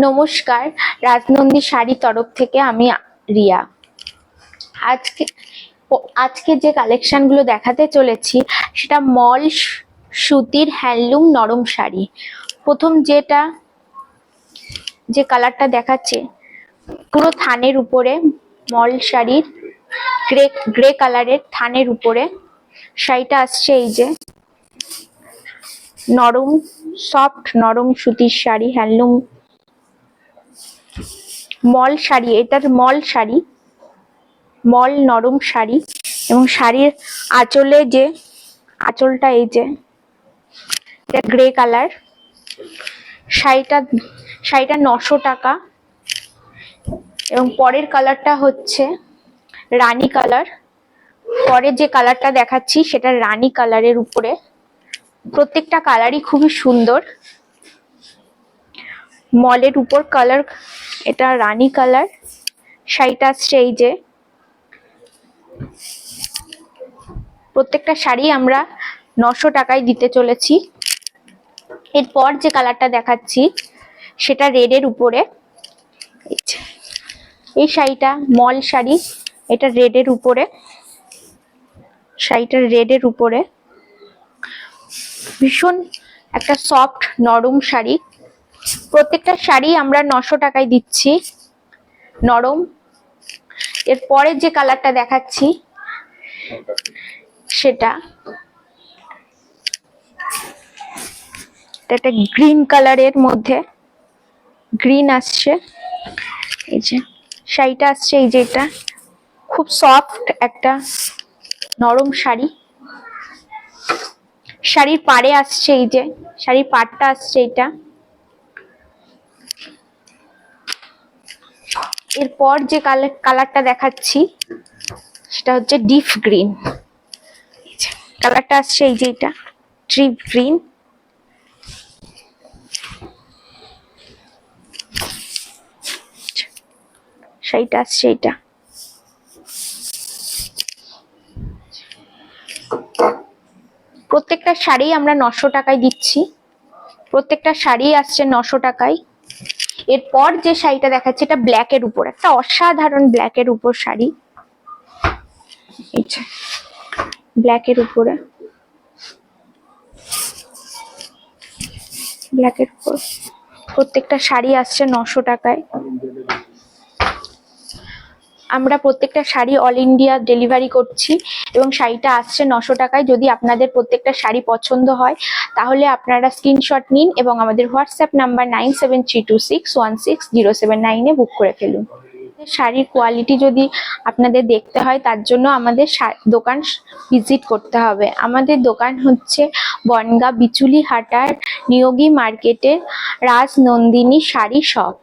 নমস্কার, রাজনন্দী শাড়ি তরফ থেকে আমি রিয়া। আজকে আজকে যে কালেকশন গুলো দেখাতে চলেছি সেটা মল সুতির হ্যান্ডলুম নরম শাড়ি। প্রথম যে কালারটা দেখাচ্ছে পুরো থানের উপরে, মল শাড়ির গ্রে কালারের থানের উপরে শাড়িটা আসছে। এই যে নরম সফট নরম সুতির শাড়ি, হ্যান্ডলুম মল শাড়ি, এটার মল শাড়ি, মল নরম শাড়ি। এবং শাড়ির আঁচলটা এই যে এটা গ্রে কালার। শাড়িটা 900 টাকা। এবং পরের কালারটা হচ্ছে রানী কালার। পরের যে কালারটা দেখাচ্ছি সেটা রানী কালারের উপরে। প্রত্যেকটা কালারই খুবই সুন্দর। মলের উপর কালার, এটা রানী কালার। শাড়িটা আসছে এই যে, প্রত্যেকটা শাড়ি আমরা 900 টাকায় দিতে চলেছি। এরপর যে কালারটা দেখাচ্ছি সেটা রেডের উপরে। এই শাড়িটা মল শাড়ি, এটা রেডের উপরে। শাড়িটা রেডের উপরে ভীষণ একটা সফট নরম শাড়ি। প্রত্যেকটা শাড়ি আমরা 900 টাকায় দিচ্ছি, নরম। এরপরের যে কালারটা দেখাচ্ছি সেটা একটা গ্রিন কালারের মধ্যে, গ্রিন আসছে। এই যে শাড়িটা আসছে এই যে, এটা খুব সফট একটা নরম শাড়ি। শাড়ির পাড়ে আসছে এই যে, শাড়ির পাড়টা আসছে এটা। এরপর যে কালারটা দেখাচ্ছি সেটা হচ্ছে ডিপ গ্রিন। কালারটা আসছে এই যে, এটা ডিপ গ্রিন। শাড়িটা আসছে এটা। প্রত্যেকটা শাড়ি আমরা 900 টাকায় দিচ্ছি, প্রত্যেকটা শাড়ি আসছে 900 টাকায়। এরপর যে শাড়িটা দেখাচ্ছে এটা ব্ল্যাকের উপর, একটা অসাধারণ ব্ল্যাকের উপর শাড়ি। ব্ল্যাকের উপরে, ব্ল্যাকের উপর প্রত্যেকটা শাড়ি আসছে 900 টাকায়। আমরা প্রত্যেকটা শাড়ি অল ইন্ডিয়া ডেলিভারি করছি এবং শাড়িটা আসছে 900 টাকায়। যদি আপনাদের প্রত্যেকটা শাড়ি পছন্দ হয় তাহলে আপনারা স্ক্রিনশট নিন এবং আমাদের হোয়াটসঅ্যাপ নাম্বার 9732616079 বুক করে ফেলুন। শাড়ির কোয়ালিটি যদি আপনাদের দেখতে হয় তার জন্য আমাদের দোকান ভিজিট করতে হবে। আমাদের দোকান হচ্ছে বনগাঁ বিচুলি হাটার নিয়োগী মার্কেটের রাজনন্দিনী শাড়ি শপ।